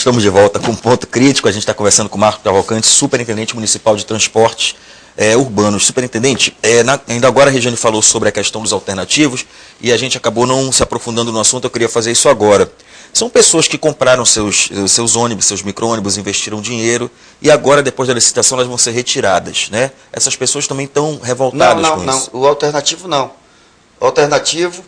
estamos de volta com Ponto Crítico. A gente está conversando com o Marco Cavalcante, superintendente municipal de transportes urbanos. Superintendente, ainda agora a Regiane falou sobre a questão dos alternativos e a gente acabou não se aprofundando no assunto. Eu queria fazer isso agora. São pessoas que compraram seus ônibus, seus micro-ônibus, investiram dinheiro e agora, depois da licitação, elas vão ser retiradas, né? Essas pessoas também estão revoltadas com isso. Não, o alternativo não. O alternativo,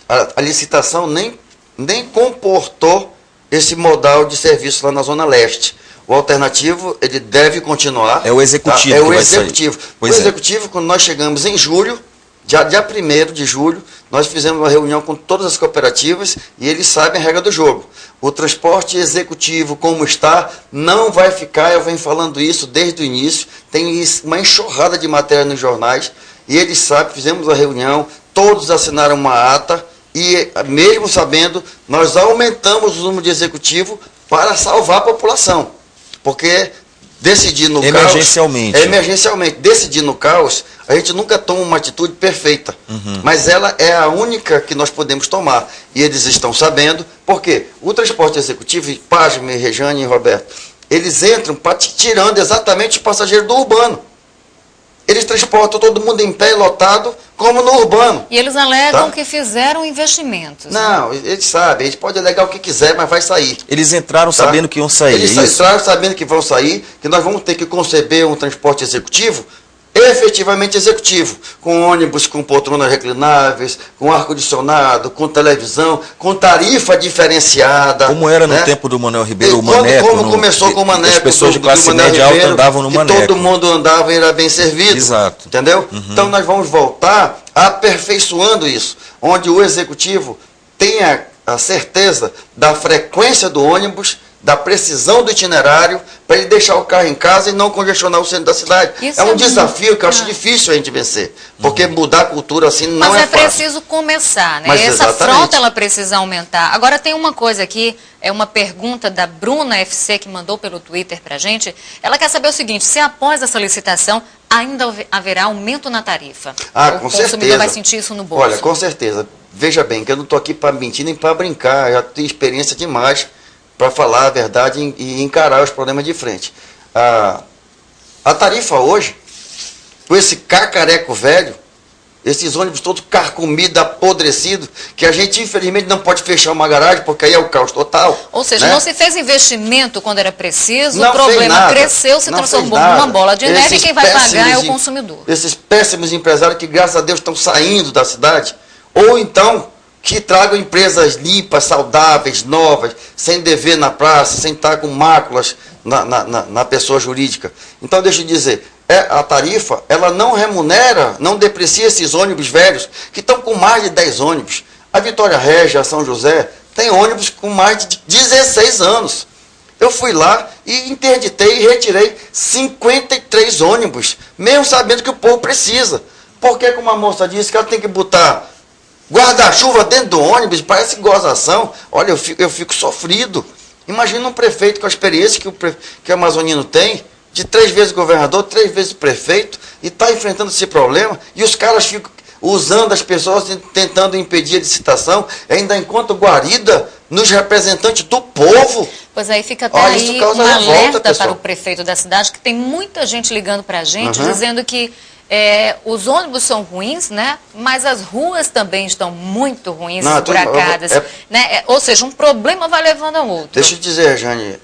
a licitação nem comportou esse modal de serviço lá na Zona Leste. O alternativo, ele deve continuar. É o executivo. Tá? É o executivo. O executivo, quando nós chegamos em julho, dia 1º de julho, nós fizemos uma reunião com todas as cooperativas e eles sabem a regra do jogo. O transporte executivo, como está, não vai ficar, eu venho falando isso desde o início, tem uma enxurrada de matéria nos jornais, e eles sabem, fizemos a reunião, todos assinaram uma ata, e mesmo sabendo, nós aumentamos o número de executivo para salvar a população. Porque decidir no emergencialmente. Emergencialmente. Decidir no caos, a gente nunca toma uma atitude perfeita. Mas ela é a única que nós podemos tomar. E eles estão sabendo, porque o transporte executivo, Pasme, Regiane e Roberto, eles entram tirando exatamente o passageiro do urbano. Eles transportam todo mundo em pé, lotado, como no urbano. E eles alegam que fizeram investimentos. Não, eles sabem, eles podem alegar o que quiser, mas vai sair. Eles entraram sabendo que iam sair. Eles entraram sabendo que vão sair, que nós vamos ter que conceber um transporte executivo, efetivamente executivo, com ônibus com poltronas reclináveis, com ar-condicionado, com televisão, com tarifa diferenciada. Como era no tempo do Manuel Ribeiro, o Maneco. Como começou com o Maneco. As pessoas de classe média alta andavam no Maneco. Todo mundo andava e era bem servido. Exato. Entendeu? Então nós vamos voltar aperfeiçoando isso, onde o executivo tenha a certeza da frequência do ônibus, da precisão do itinerário, para ele deixar o carro em casa e não congestionar o centro da cidade. Isso é um desafio que eu acho difícil a gente vencer, porque mudar a cultura assim não é fácil. Mas é preciso começar, né? Essa frota ela precisa aumentar. Agora tem uma coisa aqui, é uma pergunta da Bruna FC, que mandou pelo Twitter para a gente. Ela quer saber o seguinte: se após essa licitação ainda haverá aumento na tarifa? Com certeza. O consumidor vai sentir isso no bolso? Olha, com certeza. Veja bem, que eu não estou aqui para mentir nem para brincar, eu já tenho experiência demais para falar a verdade e encarar os problemas de frente. A tarifa hoje, com esse cacareco velho, esses ônibus todos carcomidos, apodrecidos, que a gente infelizmente não pode fechar uma garagem, porque aí é o caos total. Ou seja, não se fez investimento quando era preciso, não o problema cresceu, se transformou numa bola de neve e quem vai pagar é o consumidor. Esses péssimos empresários que, graças a Deus, estão saindo da cidade, ou então que tragam empresas limpas, saudáveis, novas, sem dever na praça, sem estar com máculas na pessoa jurídica. Então, deixa eu dizer, a tarifa, ela não remunera, não deprecia esses ônibus velhos, que estão com mais de 10 ônibus. A Vitória Régia, a São José, tem ônibus com mais de 16 anos. Eu fui lá e interditei e retirei 53 ônibus, mesmo sabendo que o povo precisa. Porque, como a moça disse, que ela tem que botar guarda-chuva dentro do ônibus, parece gozação. Olha, eu fico sofrido. Imagina um prefeito com a experiência que o amazonino tem, de 3 vezes governador, 3 vezes prefeito, e está enfrentando esse problema, e os caras ficam usando as pessoas, tentando impedir a licitação, ainda enquanto guarida nos representantes do povo. Pois aí fica até aí um alerta para o prefeito da cidade, que tem muita gente ligando para a gente, dizendo que os ônibus são ruins, né? Mas as ruas também estão muito ruins, esburacadas. Né? Ou seja, um problema vai levando ao outro. Deixa eu dizer, Jane,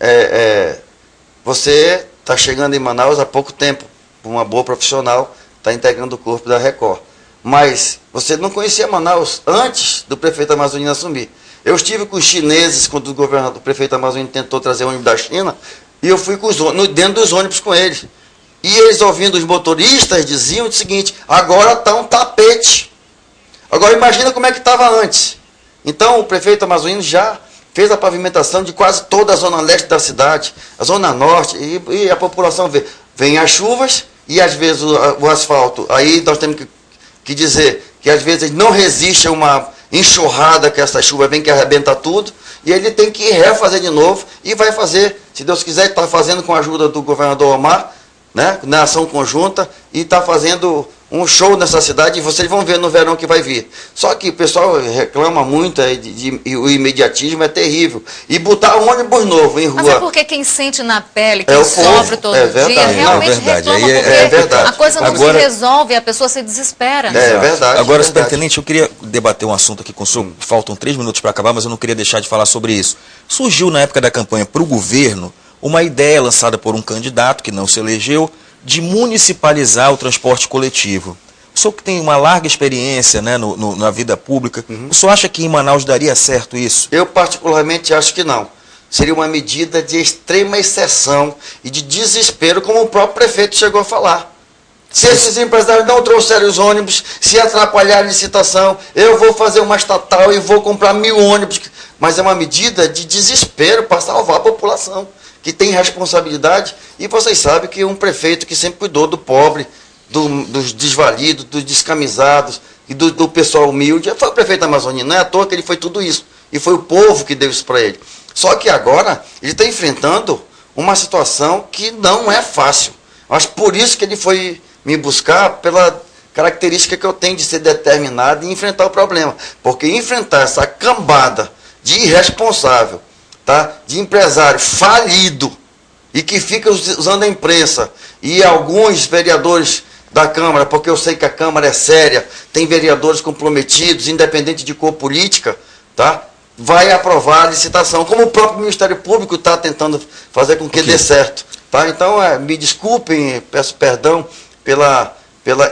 você está chegando em Manaus há pouco tempo, uma boa profissional, está integrando o corpo da Record. Mas você não conhecia Manaus antes do prefeito amazonino assumir. Eu estive com os chineses quando o prefeito amazonino tentou trazer ônibus da China, e eu fui dentro dos ônibus com eles. E eles, ouvindo os motoristas, diziam o seguinte: agora está um tapete. Agora imagina como é que estava antes. Então o prefeito amazonino já fez a pavimentação de quase toda a zona leste da cidade, a zona norte, e a população vem as chuvas e às vezes o asfalto. Aí nós temos que dizer que às vezes não resiste a uma enxurrada, que essa chuva vem que arrebenta tudo, e ele tem que refazer de novo e vai fazer, se Deus quiser, está fazendo com a ajuda do governador Omar, né, na ação conjunta, e está fazendo um show nessa cidade e vocês vão ver no verão que vai vir. Só que o pessoal reclama muito e o imediatismo é terrível. E botar ônibus novo em rua. Mas é porque quem sente na pele, quem sofre todo dia, realmente reclama, porque a coisa não se resolve, a pessoa se desespera. Né? É verdade. Agora, superintendente, eu queria debater um assunto aqui com o senhor. Faltam 3 minutos para acabar, mas eu não queria deixar de falar sobre isso. Surgiu na época da campanha para o governo uma ideia lançada por um candidato que não se elegeu, de municipalizar o transporte coletivo. O senhor que tem uma larga experiência, né, na vida pública, o senhor acha que em Manaus daria certo isso? Eu particularmente acho que não. Seria uma medida de extrema exceção e de desespero, como o próprio prefeito chegou a falar. Se esses empresários não trouxerem os ônibus, se atrapalhar a licitação, eu vou fazer uma estatal e vou comprar 1000 ônibus. Mas é uma medida de desespero para salvar a população, que tem responsabilidade, e vocês sabem que um prefeito que sempre cuidou do pobre, dos desvalidos, dos descamisados e do pessoal humilde, foi o prefeito da Amazônia, não é à toa que ele foi tudo isso, e foi o povo que deu isso para ele. Só que agora ele está enfrentando uma situação que não é fácil. Acho por isso que ele foi me buscar, pela característica que eu tenho de ser determinado e enfrentar o problema, porque enfrentar essa cambada de irresponsável, tá? De empresário falido e que fica usando a imprensa e alguns vereadores da Câmara, porque eu sei que a Câmara é séria, tem vereadores comprometidos, independente de cor política, tá? Vai aprovar a licitação, como o próprio Ministério Público está tentando fazer com que dê certo. Tá? Então, me desculpem, peço perdão pela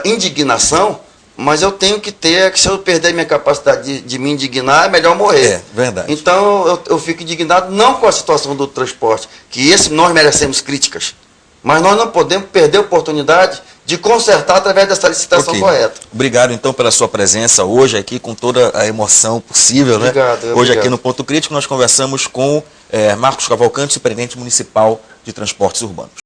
indignação, mas eu tenho que ter, que se eu perder minha capacidade de me indignar, é melhor morrer. É, verdade. Então, eu fico indignado não com a situação do transporte, que nós merecemos críticas, mas nós não podemos perder a oportunidade de consertar através dessa licitação correta. Obrigado, então, pela sua presença hoje aqui, com toda a emoção possível. Obrigado, né? Hoje aqui no Ponto Crítico nós conversamos com Marcos Cavalcante, superintendente municipal de transportes urbanos.